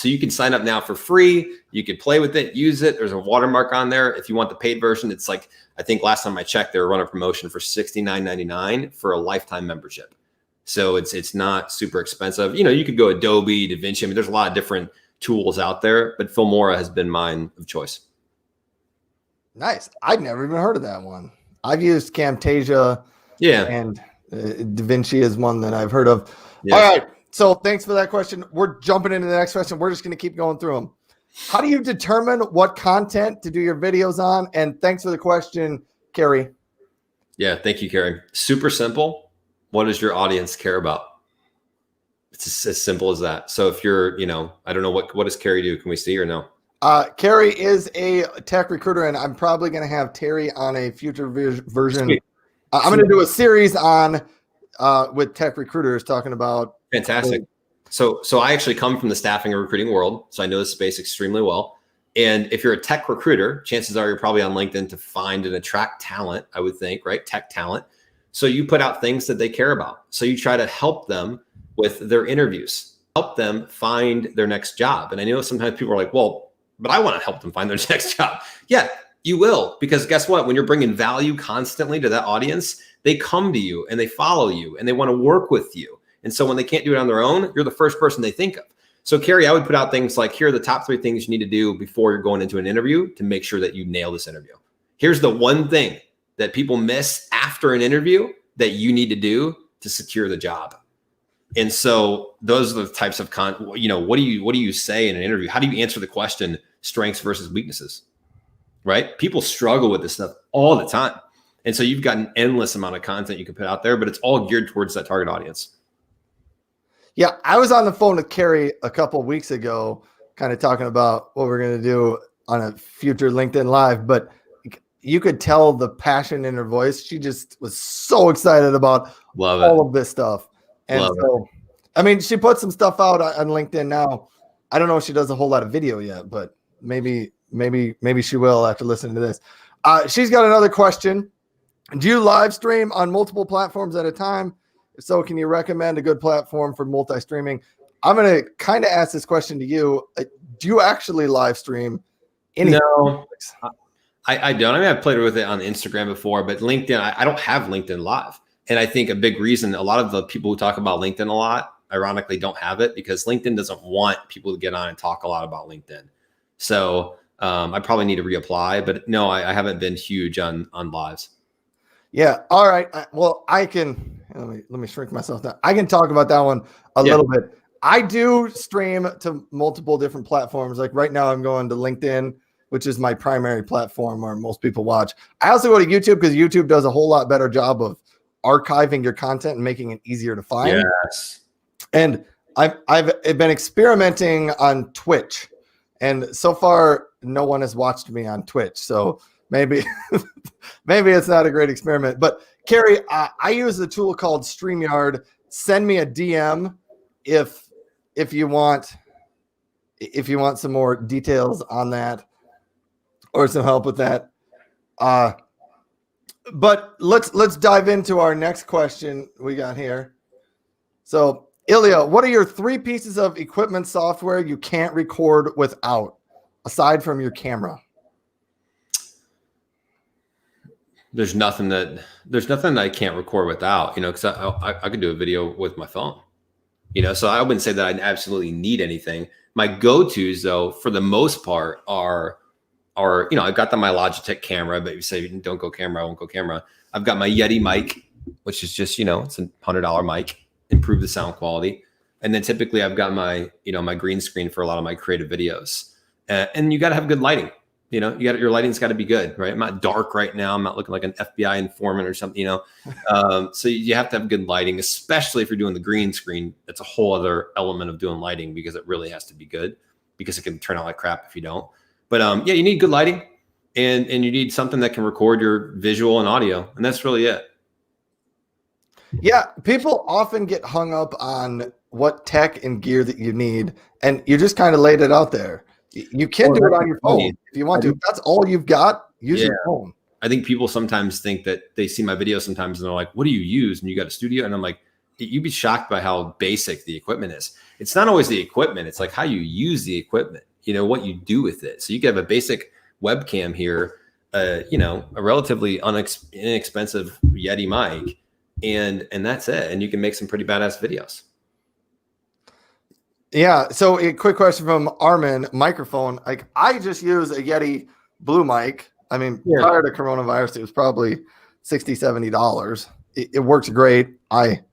you can sign up now for free. You could play with it, use it. There's a watermark on there. If you want the paid version, it's like, I think last time I checked, they were running a promotion for $69.99 for a lifetime membership. So it's not super expensive. You could go Adobe, DaVinci. I mean, there's a lot of different tools out there, but Filmora has been mine of choice. Nice. I'd never even heard of that one. I've used Camtasia. Yeah. And DaVinci is one that I've heard of. Yeah. All right. So thanks for that question. We're jumping into the next question. We're just going to keep going through them. How do you determine what content to do your videos on? And thanks for the question, Carrie. Yeah. Thank you, Carrie. Super simple. What does your audience care about? It's as simple as that. So if you're, I don't know, what does Carrie do? Can we see or no? Carrie is a tech recruiter, and I'm probably going to have Terry on a future version. Sweet. I'm going to do a series on with tech recruiters talking about. Fantastic. So I actually come from the staffing and recruiting world, so I know this space extremely well. And if you're a tech recruiter, chances are you're probably on LinkedIn to find and attract talent, I would think, right? Tech talent. So you put out things that they care about. So you try to help them with their interviews, help them find their next job. And I know sometimes people are like, well, but I want to help them find their next job. Yeah, you will, because guess what? When you're bringing value constantly to that audience, they come to you and they follow you and they want to work with you. And so when they can't do it on their own, you're the first person they think of. So Carrie, I would put out things like, here are the top 3 things you need to do before you're going into an interview to make sure that you nail this interview. Here's the one thing that people miss after an interview that you need to do to secure the job. And so those are the types of what do you say in an interview? How do you answer the question, strengths versus weaknesses? Right? People struggle with this stuff all the time. And so you've got an endless amount of content you can put out there, but it's all geared towards that target audience. Yeah, I was on the phone with Carrie a couple of weeks ago, kind of talking about what we're going to do on a future LinkedIn Live, but you could tell the passion in her voice. She just was so excited about all of this stuff. And I mean, she put some stuff out on LinkedIn now. I don't know if she does a whole lot of video yet, but maybe she will after listening to this. She's got another question. Do you live stream on multiple platforms at a time? If so, can you recommend a good platform for multi-streaming? I'm going to kind of ask this question to you. Do you actually live stream? No, I don't. I mean, I've played with it on Instagram before, but LinkedIn, I don't have LinkedIn Live. And I think a big reason, a lot of the people who talk about LinkedIn a lot, ironically, don't have it because LinkedIn doesn't want people to get on and talk a lot about LinkedIn. So I probably need to reapply, but no, I haven't been huge on lives. Yeah. All right. Well, I can, let me shrink myself down. I can talk about that one a little bit. I do stream to multiple different platforms. Like right now I'm going to LinkedIn, which is my primary platform where most people watch. I also go to YouTube because YouTube does a whole lot better job of archiving your content and making it easier to find. Yes. And I've been experimenting on Twitch, and so far no one has watched me on Twitch. So maybe it's not a great experiment. But Carrie, I use a tool called StreamYard. Send me a DM if you want some more details on that or some help with that. But let's dive into our next question we got here. So Ilya, what are your 3 pieces of equipment software you can't record without, aside from your camera? There's nothing that I can't record without, because I could do a video with my phone. So I wouldn't say that I absolutely need anything. My go-tos, though, for the most part, are I've got my Logitech camera, but you say don't go camera, I won't go camera. I've got my Yeti mic, which is just it's a $100 mic, improve the sound quality, and then typically I've got my my green screen for a lot of my creative videos, and you got to have good lighting. Your lighting's got to be good, right? I'm not dark right now. I'm not looking like an FBI informant or something, So you have to have good lighting, especially if you're doing the green screen. That's a whole other element of doing lighting because it really has to be good because it can turn out like crap if you don't. But you need good lighting and you need something that can record your visual and audio. And that's really it. Yeah. People often get hung up on what tech and gear that you need. And you just kind of laid it out there. You can do it on your phone if you want to. If that's all you've got, use your phone. I think people sometimes think that they see my videos sometimes and they're like, what do you use? And you got a studio? And I'm like, you'd be shocked by how basic the equipment is. It's not always the equipment. It's like how you use the equipment, what you do with it. So you can have a basic webcam here, a relatively inexpensive Yeti mic, and that's it. And you can make some pretty badass videos. Yeah. So a quick question from Armin, microphone. Like I just use a Yeti Blue mic. I mean, prior to coronavirus, it was probably $60, $70. It works great. I'm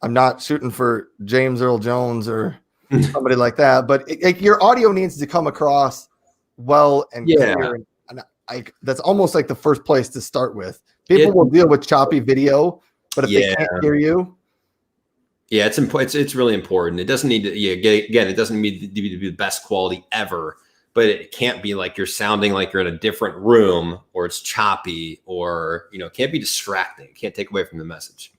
not shooting for James Earl Jones or somebody like that, but your audio needs to come across well and clear. And that's almost like the first place to start with. People will deal with choppy video, but if they can't hear you. Yeah, it's really important. It doesn't need to, it doesn't need to be the best quality ever, but it can't be like you're sounding like you're in a different room or it's choppy or, it can't be distracting. It can't take away from the message.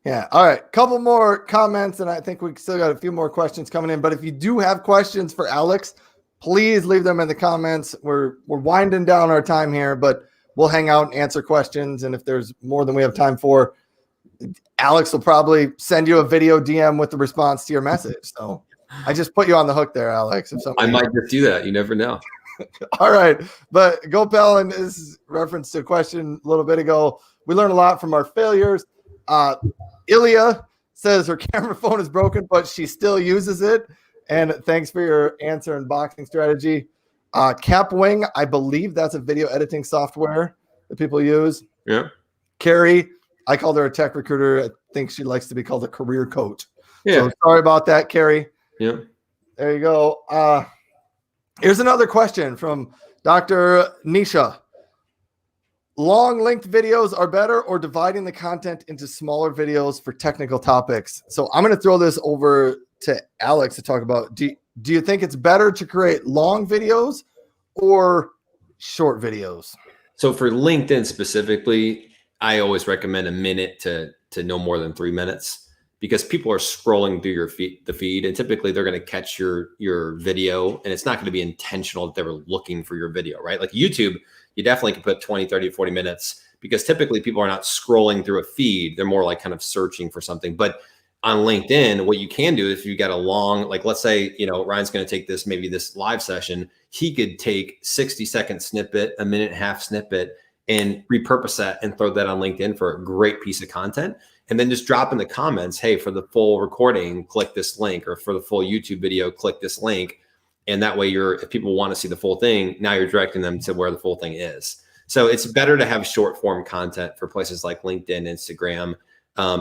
Yeah. All right. Couple more comments, and I think we still got a few more questions coming in. But if you do have questions for Alex, please leave them in the comments. We're winding down our time here, but we'll hang out and answer questions. And if there's more than we have time for, Alex will probably send you a video DM with the response to your message. So I just put you on the hook there, Alex. I might just do that. You never know. All right. But Gopal, and this is reference to a question a little bit ago. We learn a lot from our failures. Ilya says her camera phone is broken, but she still uses it. And thanks for your answer and boxing strategy. Capwing, I believe that's a video editing software that people use. Yeah. Carrie, I called her a tech recruiter. I think she likes to be called a career coach. Yeah. So sorry about that, Carrie. Yeah. There you go. Here's another question from Dr. Nisha. Long linked videos are better or dividing the content into smaller videos for technical topics? So I'm going to throw this over to Alex to talk about. Do you think it's better to create long videos or short videos? So for LinkedIn specifically, I always recommend a minute to no more than 3 minutes because people are scrolling through the feed, and typically they're going to catch your video, and it's not going to be intentional that they were looking for your video, right? Like YouTube, you definitely can put 20, 30, 40 minutes because typically people are not scrolling through a feed. They're more like kind of searching for something. But on LinkedIn, what you can do if you got a long, like let's say, Ryan's going to take this live session, he could take 60-second snippet, a minute and a half snippet, and repurpose that and throw that on LinkedIn for a great piece of content. And then just drop in the comments, hey, for the full recording, click this link, or for the full YouTube video, click this link. And that way if people want to see the full thing, now you're directing them to where the full thing is. So it's better to have short form content for places like LinkedIn, Instagram.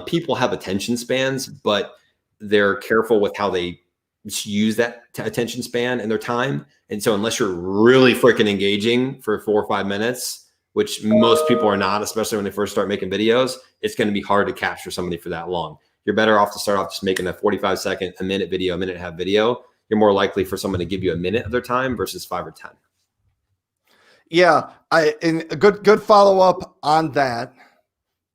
People have attention spans, but they're careful with how they use that attention span and their time. And so unless you're really freaking engaging for 4 or 5 minutes, which most people are not, especially when they first start making videos, it's going to be hard to capture somebody for that long. You're better off to start off just making a 45-second, a minute video, a minute and a half video. You're more likely for someone to give you a minute of their time versus 5 or 10. Yeah, and a good follow-up on that.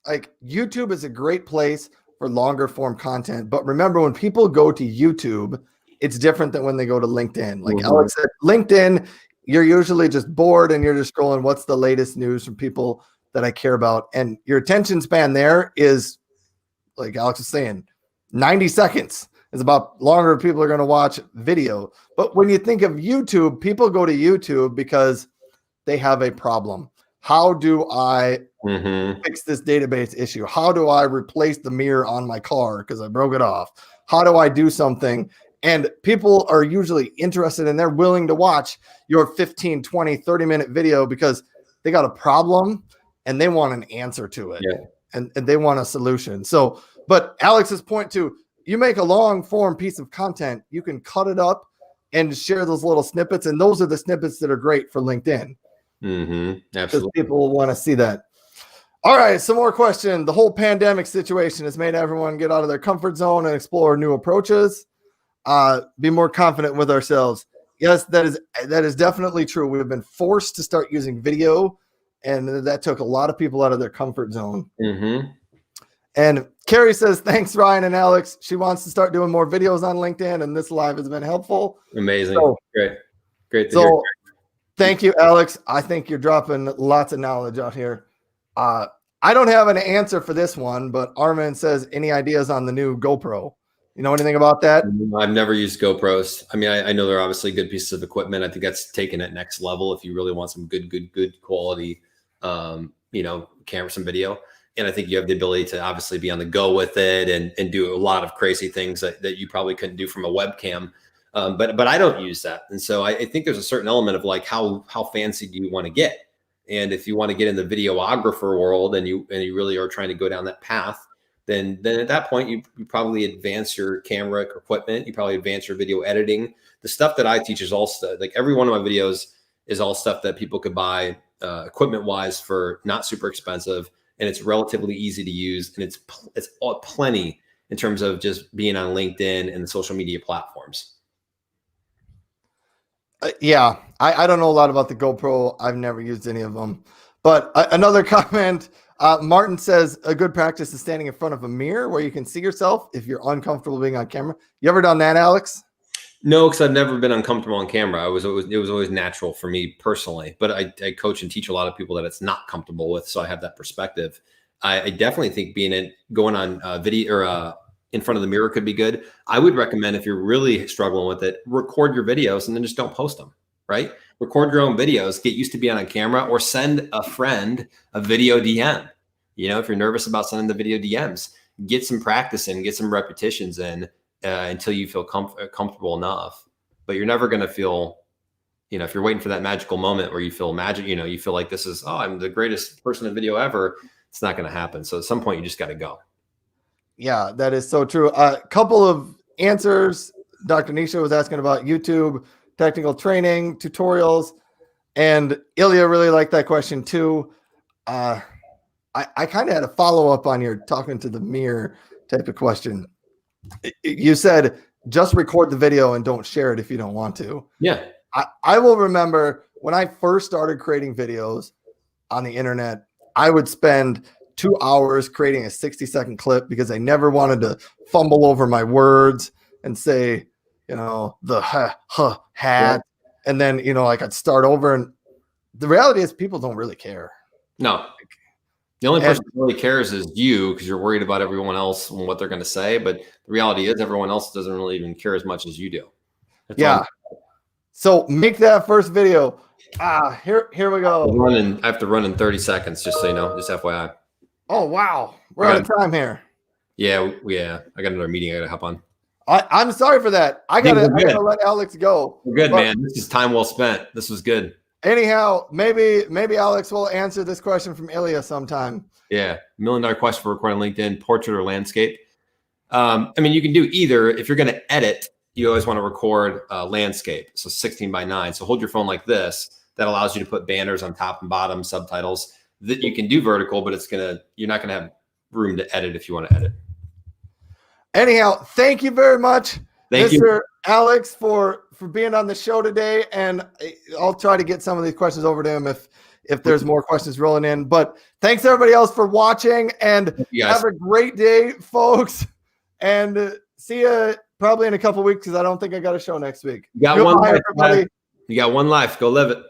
Like YouTube is a great place for longer form content, but remember when people go to YouTube, it's different than when they go to LinkedIn. Like Alex said, LinkedIn, you're usually just bored and you're just scrolling what's the latest news from people that I care about. And your attention span there is, like Alex was saying, 90 seconds is about longer people are going to watch video. But when you think of YouTube, people go to YouTube because they have a problem. how do I Mm-hmm. fix this database issue? How do I replace the mirror on my car because I broke it off? How do I do something? And people are usually interested and they're willing to watch your 15, 20, 30-minute video because they got a problem and they want an answer to it. Yeah. And they want a solution. So, but Alex's point too, you make a long form piece of content, you can cut it up and share those little snippets. And those are the snippets that are great for LinkedIn. Mm-hmm. Because Absolutely. people will want to see that. All right, some more question. The whole pandemic situation has made everyone get out of their comfort zone and explore new approaches. Be more confident with ourselves. Yes, that is definitely true. We've been forced to start using video, and that took a lot of people out of their comfort zone. Mm-hmm. And Carrie says, thanks, Ryan and Alex. She wants to start doing more videos on LinkedIn, and this live has been helpful. Amazing. So, Great to hear. Thank you, Alex. I think you're dropping lots of knowledge out here. I don't have an answer for this one, but Armin says, any ideas on the new GoPro? You know anything about that? I've never used GoPros. I mean, I know they're obviously good pieces of equipment. I think that's taken it next level if you really want some good quality, camera, some video. And I think you have the ability to obviously be on the go with it and do a lot of crazy things that you probably couldn't do from a webcam. But I don't use that. And so I think there's a certain element of like, how fancy do you want to get? And if you want to get in the videographer world and you really are trying to go down that path, then at that point, you probably advance your camera equipment. You probably advance your video editing. The stuff that I teach is all stuff, like every one of my videos is all stuff that people could buy equipment wise for not super expensive. And it's relatively easy to use. And it's all plenty in terms of just being on LinkedIn and the social media platforms. Yeah, I don't know a lot about the GoPro. I've never used any of them. But another comment, Martin says, a good practice is standing in front of a mirror where you can see yourself if you're uncomfortable being on camera. You ever done that, Alex? No, because I've never been uncomfortable on camera. It was always natural for me personally. But I coach and teach a lot of people that it's not comfortable with, so I have that perspective. I definitely think going on video or in front of the mirror could be good. I would recommend, if you're really struggling with it, record your videos and then just don't post them, right? Record your own videos, get used to being on camera, or send a friend a video DM. If you're nervous about sending the video DMs, get some practice in, get some repetitions in until you feel comfortable enough. But you're never going to feel, if you're waiting for that magical moment where you feel magic, you feel like this is, I'm the greatest person in video ever. It's not going to happen. So at some point you just got to go. Yeah, that is so true. A couple of answers. Dr. Nisha was asking about YouTube, technical training, tutorials, and Ilya really liked that question too. I kind of had a follow-up on your talking to the mirror type of question. You said just record the video and don't share it if you don't want to. Yeah. I will remember when I first started creating videos on the internet, I would spend 2 hours creating a 60-second clip because I never wanted to fumble over my words and say, the hat. Yeah. And then, I'd start over. And the reality is people don't really care. No. The only person who really cares is you, because you're worried about everyone else and what they're going to say. But the reality is everyone else doesn't really even care as much as you do. Yeah. So make that first video. Here we go. I have to run in 30 seconds, just so you know, just FYI. Oh, wow. We're out of time here. Yeah. I got another meeting I got to hop on. I'm sorry for that. I gotta let Alex go. We're good, man. This is time well spent. This was good. Anyhow, maybe Alex will answer this question from Ilya sometime. Yeah. $1 million question for recording LinkedIn, portrait or landscape. You can do either. If you're going to edit, you always want to record landscape. So 16:9. So hold your phone like this. That allows you to put banners on top and bottom, subtitles. That you can do vertical, but you're not gonna have room to edit if you want to edit. Anyhow, thank you very much, Mr. You. Alex, for being on the show today. And I'll try to get some of these questions over to him if there's more questions rolling in. But thanks everybody else for watching, and have a great day, folks. And see you probably in a couple of weeks because I don't think I got a show next week. You got one life. Go live it.